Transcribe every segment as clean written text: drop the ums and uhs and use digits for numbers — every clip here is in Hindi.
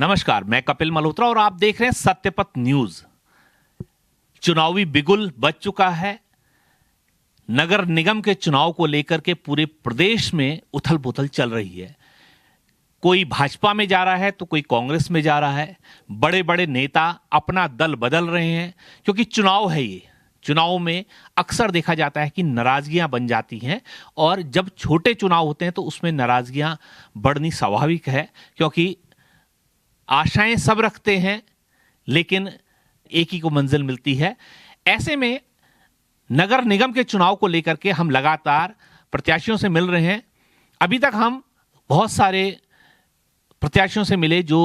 नमस्कार, मैं कपिल मल्होत्रा और आप देख रहे हैं सत्यपथ न्यूज। चुनावी बिगुल बज चुका है। नगर निगम के चुनाव को लेकर के पूरे प्रदेश में उथल पुथल चल रही है। कोई भाजपा में जा रहा है तो कोई कांग्रेस में जा रहा है। बड़े बड़े नेता अपना दल बदल रहे हैं क्योंकि चुनाव है। ये चुनाव में अक्सर देखा जाता है कि नाराजगियां बन जाती हैं और जब छोटे चुनाव होते हैं तो उसमें नाराजगियां बढ़नी स्वाभाविक है, क्योंकि आशाएं सब रखते हैं लेकिन एक ही को मंजिल मिलती है। ऐसे में नगर निगम के चुनाव को लेकर के हम लगातार प्रत्याशियों से मिल रहे हैं। अभी तक हम बहुत सारे प्रत्याशियों से मिले जो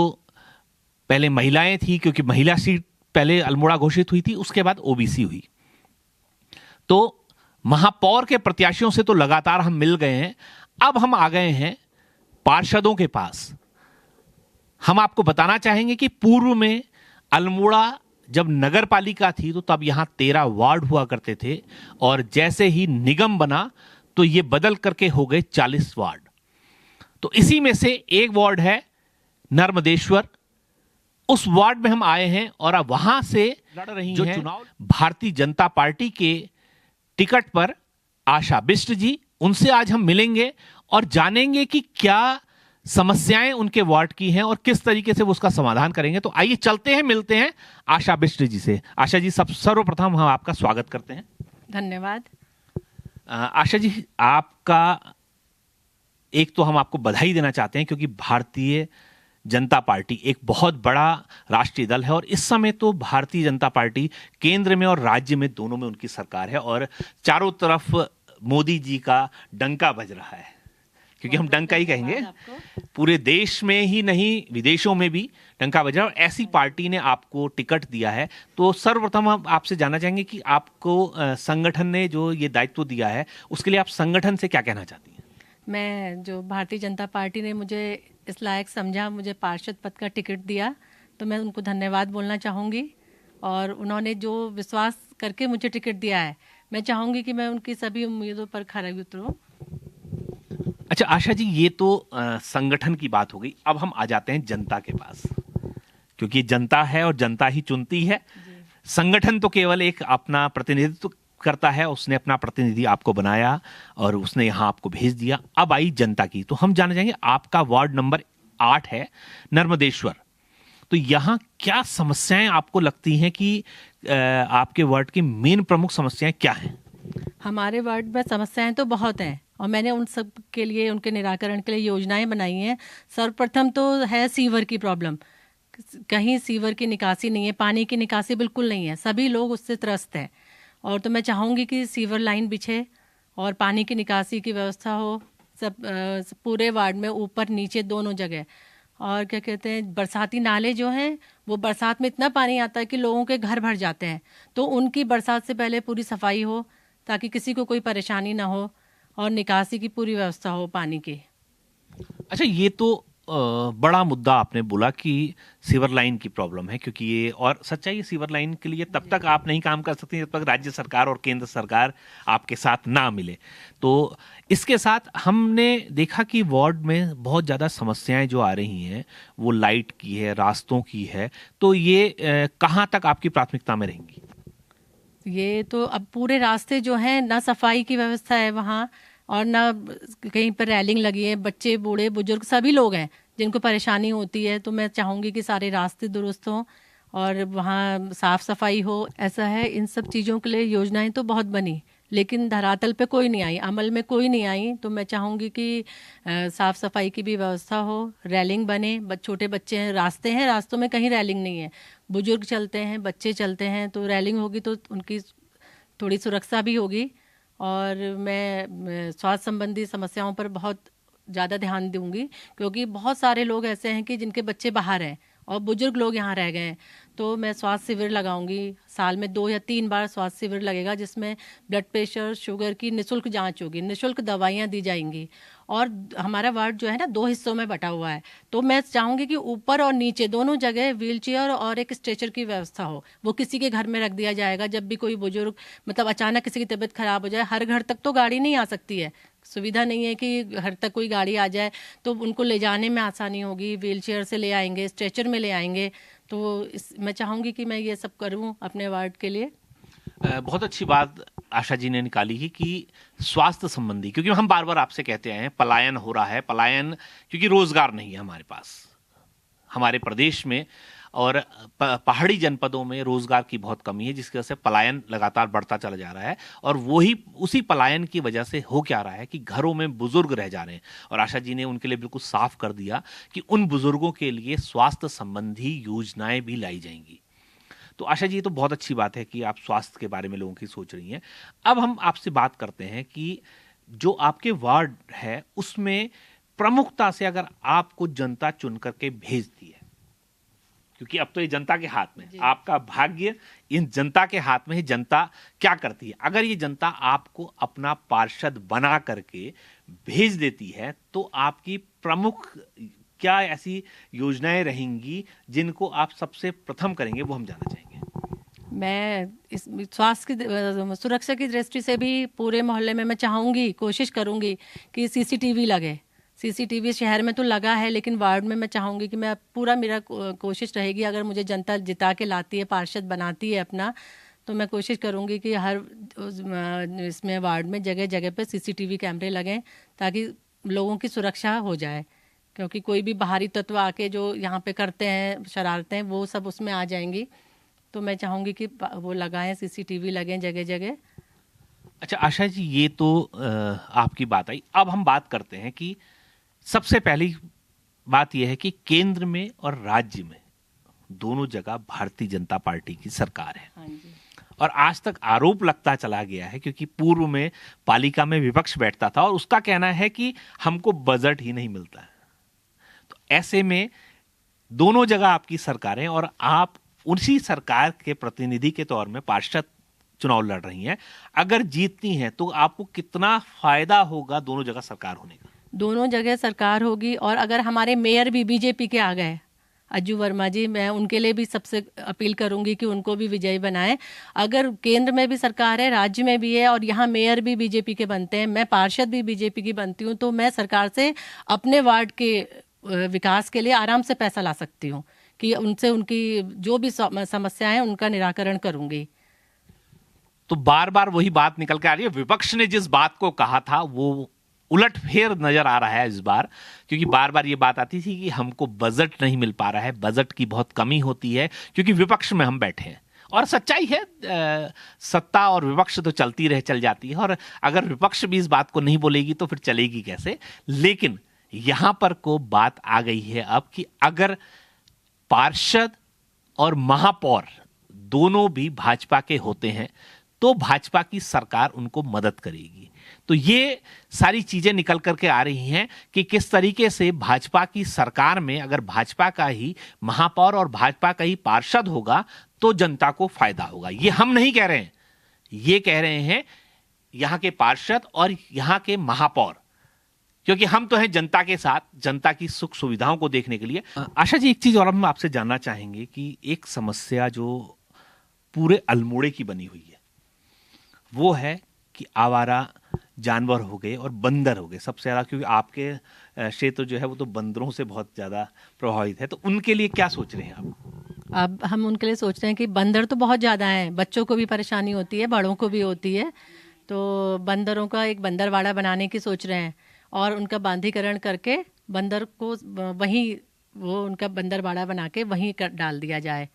पहले महिलाएं थी, क्योंकि महिला सीट पहले अल्मोड़ा घोषित हुई थी, उसके बाद ओबीसी हुई। तो महापौर के प्रत्याशियों से तो लगातार हम मिल गए हैं। अब हम आ गए हैं पार्षदों के पास। हम आपको बताना चाहेंगे कि पूर्व में अल्मोड़ा जब नगर पालिका थी तो तब यहां 13 वार्ड हुआ करते थे और जैसे ही निगम बना तो ये बदल करके हो गए 40 वार्ड। तो इसी में से एक वार्ड है नर्मदेश्वर। उस वार्ड में हम आए हैं और अब वहां से लड़ रही हैं चुनाव भारतीय जनता पार्टी के टिकट पर आशा बिष्ट जी। उनसे आज हम मिलेंगे और जानेंगे कि क्या समस्याएं उनके वार्ड की हैं और किस तरीके से वो उसका समाधान करेंगे। तो आइए चलते हैं, मिलते हैं आशा बिष्ट जी से। आशा जी, सर्वप्रथम हम आपका स्वागत करते हैं। धन्यवाद। आशा जी, आपका एक तो हम आपको बधाई देना चाहते हैं क्योंकि भारतीय जनता पार्टी एक बहुत बड़ा राष्ट्रीय दल है और इस समय तो भारतीय जनता पार्टी केंद्र में और राज्य में दोनों में उनकी सरकार है और चारों तरफ मोदी जी का डंका बज रहा है, क्योंकि हम डंका ही कहेंगे। पूरे देश में ही नहीं, विदेशों में भी डंका बज रहा है और ऐसी पार्टी ने आपको टिकट दिया है। तो सर्वप्रथम हम आपसे जानना चाहेंगे कि आपको संगठन ने जो ये दायित्व दिया है उसके लिए आप संगठन से क्या कहना चाहती हैं? मैं जो भारतीय जनता पार्टी ने मुझे इस लायक समझा, मुझे पार्षद पद का टिकट दिया, तो मैं उनको धन्यवाद बोलना चाहूँगी। और उन्होंने जो विश्वास करके मुझे टिकट दिया है, मैं चाहूँगी कि मैं उनकी सभी उम्मीदों पर खरा उतरूँ। अच्छा आशा जी, ये तो संगठन की बात हो गई। अब हम आ जाते हैं जनता के पास, क्योंकि जनता है और जनता ही चुनती है। संगठन तो केवल एक अपना प्रतिनिधित्व करता है, उसने अपना प्रतिनिधि आपको बनाया और उसने यहां आपको भेज दिया। अब आई जनता की, तो हम जानना चाहेंगे, आपका वार्ड नंबर 8 है नर्मदेश्वर, तो यहां क्या समस्याएं आपको लगती हैं कि आपके वार्ड की मेन प्रमुख समस्याएं क्या हैं? हमारे वार्ड में समस्याएं तो बहुत हैं और मैंने उन सब के लिए, उनके निराकरण के लिए योजनाएं बनाई हैं। सर्वप्रथम तो है सीवर की प्रॉब्लम। कहीं सीवर की निकासी नहीं है, पानी की निकासी बिल्कुल नहीं है, सभी लोग उससे त्रस्त हैं। और तो मैं चाहूँगी कि सीवर लाइन बिछे और पानी की निकासी की व्यवस्था हो सब पूरे वार्ड में, ऊपर नीचे दोनों जगह। और क्या कहते हैं, बरसाती नाले जो हैं वो बरसात में इतना पानी आता है कि लोगों के घर भर जाते हैं, तो उनकी बरसात से पहले पूरी सफाई हो ताकि किसी को कोई परेशानी ना हो और निकासी की पूरी व्यवस्था हो पानी की। अच्छा, ये तो बड़ा मुद्दा आपने बोला कि सीवर लाइन की प्रॉब्लम है, क्योंकि ये, और सच्चाई, सीवर लाइन के लिए तब तक आप नहीं काम कर सकते जब तक राज्य सरकार और केंद्र सरकार आपके साथ ना मिले। तो इसके साथ हमने देखा कि वार्ड में बहुत ज़्यादा समस्याएं जो आ रही हैं वो लाइट की है, रास्तों की है। तो ये कहाँ तक आपकी प्राथमिकता में रहेंगी? ये तो अब पूरे रास्ते जो हैं, ना सफाई की व्यवस्था है वहाँ और ना कहीं पर रैलिंग लगी है। बच्चे, बूढ़े, बुजुर्ग सभी लोग हैं जिनको परेशानी होती है। तो मैं चाहूँगी कि सारे रास्ते दुरुस्त हों और वहाँ साफ़ सफाई हो। ऐसा है, इन सब चीज़ों के लिए योजनाएं तो बहुत बनी लेकिन धरातल पे कोई नहीं आई, अमल में कोई नहीं आई। तो मैं चाहूँगी कि साफ़ सफाई की भी व्यवस्था हो, रैलिंग बने। छोटे बच्चे हैं, रास्तों में कहीं रैलिंग नहीं है। बुजुर्ग चलते हैं, बच्चे चलते हैं, तो रैलिंग होगी तो उनकी थोड़ी सुरक्षा भी होगी। और मैं स्वास्थ्य संबंधी समस्याओं पर बहुत ज़्यादा ध्यान दूंगी, क्योंकि बहुत सारे लोग ऐसे हैं कि जिनके बच्चे बाहर हैं और बुजुर्ग लोग यहाँ रह गए हैं। तो मैं स्वास्थ्य शिविर लगाऊंगी, साल में 2 या 3 बार स्वास्थ्य शिविर लगेगा, जिसमें ब्लड प्रेशर, शुगर की निःशुल्क जांच होगी, निःशुल्क दवाइयाँ दी जाएंगी। और हमारा वार्ड जो है ना 2 हिस्सों में बटा हुआ है, तो मैं चाहूँगी कि ऊपर और नीचे दोनों जगह व्हीलचेयर और एक स्ट्रेचर की व्यवस्था हो। वो किसी के घर में रख दिया जाएगा। जब भी कोई बुजुर्ग, मतलब अचानक किसी की तबीयत खराब हो जाए, हर घर तक तो गाड़ी नहीं आ सकती है, सुविधा नहीं है कि घर तक कोई गाड़ी आ जाए तो उनको ले जाने में आसानी होगी, व्हील चेयर से ले आएंगे, स्ट्रेचर में ले आएंगे। तो मैं चाहूँगी कि मैं ये सब करूँ अपने वार्ड के लिए। बहुत अच्छी बात आशा जी ने निकाली है कि स्वास्थ्य संबंधी, क्योंकि हम बार बार आपसे कहते हैं पलायन हो रहा है, पलायन क्योंकि रोजगार नहीं है हमारे पास, हमारे प्रदेश में और पहाड़ी जनपदों में रोजगार की बहुत कमी है, जिसकी वजह से पलायन लगातार बढ़ता चला जा रहा है। और वही उसी पलायन की वजह से हो क्या रहा है कि घरों में बुजुर्ग रह जा रहे हैं, और आशा जी ने उनके लिए बिल्कुल साफ कर दिया कि उन बुजुर्गों के लिए स्वास्थ्य संबंधी योजनाएं भी लाई जाएंगी। तो आशा जी ये तो बहुत अच्छी बात है कि आप स्वास्थ्य के बारे में लोगों की सोच रही हैं। अब हम आपसे बात करते हैं कि जो आपके वार्ड है उसमें प्रमुखता से अगर आपको जनता चुन करके भेजती है, क्योंकि अब तो ये जनता के हाथ में है, आपका भाग्य इन जनता के हाथ में है, जनता क्या करती है। अगर ये जनता आपको अपना पार्षद बना करके भेज देती है तो आपकी प्रमुख क्या ऐसी योजनाएं रहेंगी जिनको आप सबसे प्रथम करेंगे, वो हम जानना चाहेंगे। मैं इस स्वास्थ्य की सुरक्षा की दृष्टि से भी पूरे मोहल्ले में मैं चाहूँगी, कोशिश करूँगी कि सीसीटीवी लगे। सीसीटीवी शहर में तो लगा है, लेकिन वार्ड में मैं चाहूँगी कि मैं पूरा मेरा कोशिश रहेगी, अगर मुझे जनता जिता के लाती है, पार्षद बनाती है अपना, तो मैं कोशिश करूँगी कि हर इसमें वार्ड में जगह जगह पे सीसीटीवी कैमरे लगें ताकि लोगों की सुरक्षा हो जाए। क्योंकि कोई भी बाहरी तत्व आके जो यहाँ पे करते हैं शरारतें, वो सब उसमें आ जाएंगी। तो मैं चाहूँगी कि वो लगाएं, सीसीटीवी लगें जगह जगह। अच्छा आशा जी, ये तो आपकी बात आई। अब हम बात करते हैं कि सबसे पहली बात यह है कि केंद्र में और राज्य में दोनों जगह भारतीय जनता पार्टी की सरकार है। हाँ जी। और आज तक आरोप लगता चला गया है, क्योंकि पूर्व में पालिका में विपक्ष बैठता था और उसका कहना है कि हमको बजट ही नहीं मिलता है। तो ऐसे में दोनों जगह आपकी सरकारें और आप उसी सरकार के प्रतिनिधि के तौर में पार्षद चुनाव लड़ रही हैं। अगर जीतती हैं तो आपको कितना फायदा होगा दोनों जगह सरकार होने का? दोनों जगह सरकार होगी, और अगर हमारे मेयर भी बीजेपी के आ गए, अज्जू वर्मा जी, मैं उनके लिए भी सबसे अपील करूंगी कि उनको भी विजयी बनाएं। अगर केंद्र में भी सरकार है, राज्य में भी है, और यहाँ मेयर भी बीजेपी के बनते हैं, मैं पार्षद भी बीजेपी की बनती हूँ, तो मैं सरकार से अपने वार्ड के विकास के लिए आराम से पैसा ला सकती हूँ कि उनसे उनकी जो भी समस्याएं हैं उनका निराकरण करूंगी। तो बार बार वही बात निकल के आ रही है। विपक्ष ने जिस बात को कहा था वो उलटफेर नजर आ रहा है इस बार, क्योंकि बार बार ये बात आती थी कि हमको बजट नहीं मिल पा रहा है, बजट की बहुत कमी होती है, क्योंकि विपक्ष में हम बैठे हैं। और सच्चाई है, सत्ता और विपक्ष तो चलती रह चल जाती है, और अगर विपक्ष भी इस बात को नहीं बोलेगी तो फिर चलेगी कैसे। लेकिन यहां पर को बात आ गई है अब कि अगर पार्षद और महापौर दोनों भी भाजपा के होते हैं तो भाजपा की सरकार उनको मदद करेगी। तो ये सारी चीजें निकल करके आ रही हैं कि किस तरीके से भाजपा की सरकार में अगर भाजपा का ही महापौर और भाजपा का ही पार्षद होगा तो जनता को फायदा होगा। ये हम नहीं कह रहे हैं, ये कह रहे हैं यहां के पार्षद और यहां के महापौर, क्योंकि हम तो हैं जनता के साथ, जनता की सुख सुविधाओं को देखने के लिए। आशा जी, एक चीज और हम आपसे जानना चाहेंगे कि एक समस्या जो पूरे अल्मोड़े की बनी हुई है वो है कि आवारा जानवर हो गए और बंदर हो गए सबसे ज्यादा, क्योंकि आपके क्षेत्र जो है वो तो बंदरों से बहुत ज्यादा प्रभावित है। तो उनके लिए क्या सोच रहे हैं आप? अब हम उनके लिए सोच रहे हैं कि बंदर तो बहुत ज़्यादा हैं, बच्चों को भी परेशानी होती है, बड़ों को भी होती है। तो बंदरों का एक बंदरवाड़ा बनाने की सोच रहे हैं और उनका बांधीकरण करके बंदर को वहीं वो उनका बंदरवाड़ा बना के वहीं डाल दिया जाए।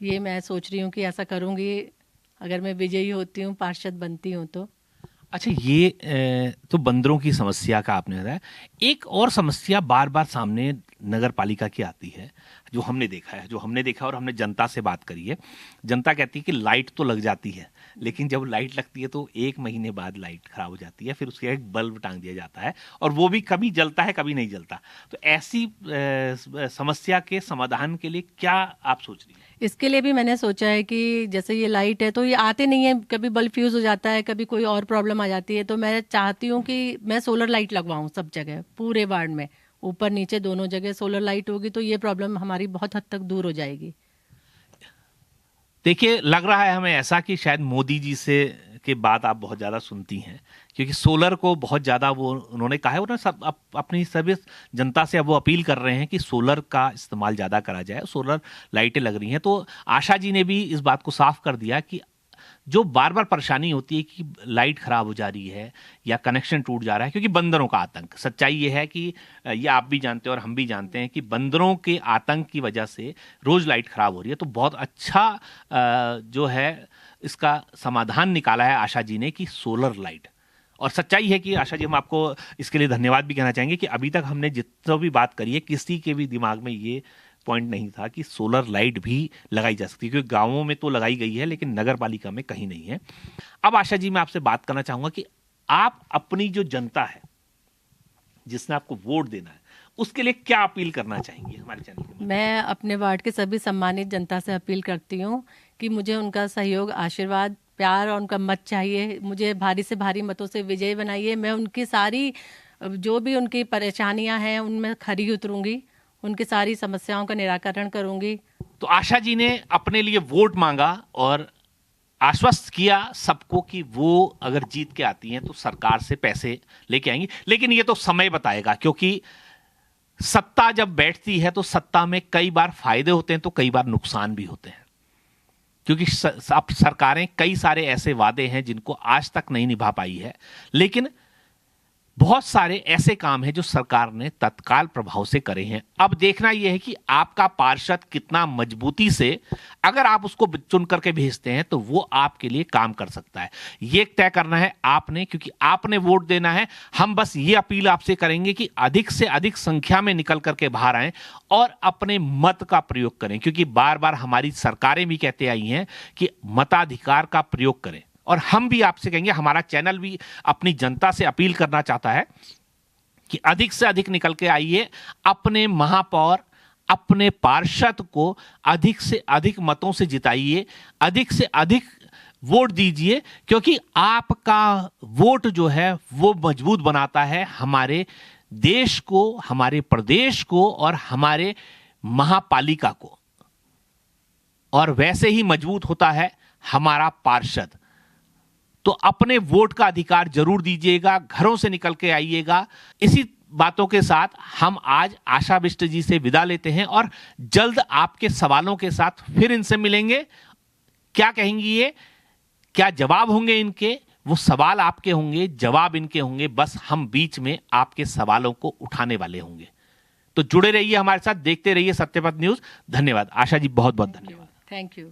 ये मैं सोच रही हूँ कि ऐसा करूँगी अगर मैं विजयी होती हूँ, पार्षद बनती हूँ तो। अच्छा, ये तो बंदरों की समस्या का आपने बताया। एक और समस्या बार बार सामने नगर पालिका की आती है, जो हमने देखा और हमने जनता से बात करी है। जनता कहती है कि लाइट तो लग जाती है, लेकिन जब लाइट लगती है तो 1 महीने बाद लाइट खराब हो जाती है, फिर उसके एक बल्ब टांग दिया जाता है और वो भी कभी जलता है कभी नहीं जलता। तो ऐसी समस्या के समाधान के लिए क्या आप सोच रही हैं? इसके लिए भी मैंने सोचा है कि जैसे ये लाइट है तो ये आते नहीं है, कभी बल्ब फ्यूज हो जाता है, कभी कोई और प्रॉब्लम आ जाती है। तो मैं चाहती हूँ कि मैं सोलर लाइट लगवाऊँ सब जगह, पूरे वार्ड में, ऊपर नीचे दोनों जगह सोलर लाइट होगी तो ये प्रॉब्लम हमारी बहुत हद तक दूर हो जाएगी। देखिए, लग रहा है हमें ऐसा कि शायद मोदी जी से के बात आप बहुत ज़्यादा सुनती हैं, क्योंकि सोलर को बहुत ज़्यादा वो उन्होंने कहा है, उन्होंने सब अपनी सभी जनता से अब वो अपील कर रहे हैं कि सोलर का इस्तेमाल ज़्यादा करा जाए, सोलर लाइटें लग रही हैं। तो आशा जी ने भी इस बात को साफ कर दिया कि जो बार बार परेशानी होती है कि लाइट खराब हो जा रही है या कनेक्शन टूट जा रहा है, क्योंकि बंदरों का आतंक, सच्चाई ये है कि ये आप भी जानते हैं और हम भी जानते हैं कि बंदरों के आतंक की वजह से रोज लाइट खराब हो रही है। तो बहुत अच्छा जो है इसका समाधान निकाला है आशा जी ने कि सोलर लाइट। और सच्चाई है कि आशा जी, हम आपको इसके लिए धन्यवाद भी कहना चाहेंगे कि अभी तक हमने जितना भी बात करी है, किसी के भी दिमाग में ये पॉइंट नहीं था कि सोलर लाइट भी लगाई जा सकती है, क्योंकि गांवों में तो लगाई गई है लेकिन नगर पालिका में कहीं नहीं है। अब आशा जी, मैं आपसे बात करना चाहूंगा कि आप अपनी जो जनता है जिसने आपको वोट देना है, उसके लिए क्या अपील करना चाहेंगे हमारे चैनल के? मैं अपने वार्ड के सभी सम्मानित जनता से अपील करती हूँ कि मुझे उनका सहयोग, आशीर्वाद, प्यार और उनका मत चाहिए। मुझे भारी से भारी मतों से विजयी बनाइए। मैं उनकी सारी जो भी उनकी परेशानियां हैं उनमें खरी उतरूंगी, उनकी सारी समस्याओं का निराकरण करूंगी। तो आशा जी ने अपने लिए वोट मांगा और आश्वस्त किया सबको कि वो अगर जीत के आती हैं तो सरकार से पैसे लेके आएंगी। लेकिन ये तो समय बताएगा, क्योंकि सत्ता जब बैठती है तो सत्ता में कई बार फायदे होते हैं तो कई बार नुकसान भी होते हैं, क्योंकि अब सरकारें कई सारे ऐसे वादे हैं जिनको आज तक नहीं निभा पाई है, लेकिन बहुत सारे ऐसे काम हैं जो सरकार ने तत्काल प्रभाव से करे हैं। अब देखना यह है कि आपका पार्षद कितना मजबूती से, अगर आप उसको चुन करके भेजते हैं तो वो आपके लिए काम कर सकता है, ये तय करना है आपने, क्योंकि आपने वोट देना है। हम बस ये अपील आपसे करेंगे कि अधिक से अधिक संख्या में निकल करके बाहर आएं और अपने मत का प्रयोग करें, क्योंकि बार बार हमारी सरकारें भी कहते आई हैं कि मताधिकार का प्रयोग करें। और हम भी आपसे कहेंगे, हमारा चैनल भी अपनी जनता से अपील करना चाहता है कि अधिक से अधिक निकल के आइए, अपने महापौर, अपने पार्षद को अधिक से अधिक मतों से जिताइए, अधिक से अधिक वोट दीजिए, क्योंकि आपका वोट जो है वो मजबूत बनाता है हमारे देश को, हमारे प्रदेश को और हमारे महापालिका को, और वैसे ही मजबूत होता है हमारा पार्षद। तो अपने वोट का अधिकार जरूर दीजिएगा, घरों से निकल के आइएगा। इसी बातों के साथ हम आज आशा बिष्ट जी से विदा लेते हैं और जल्द आपके सवालों के साथ फिर इनसे मिलेंगे। क्या कहेंगी ये, क्या जवाब होंगे इनके? वो सवाल आपके होंगे, जवाब इनके होंगे, बस हम बीच में आपके सवालों को उठाने वाले होंगे। तो जुड़े रहिए हमारे साथ, देखते रहिए सत्यपथ न्यूज। धन्यवाद आशा जी, बहुत बहुत धन्यवाद। Thank you.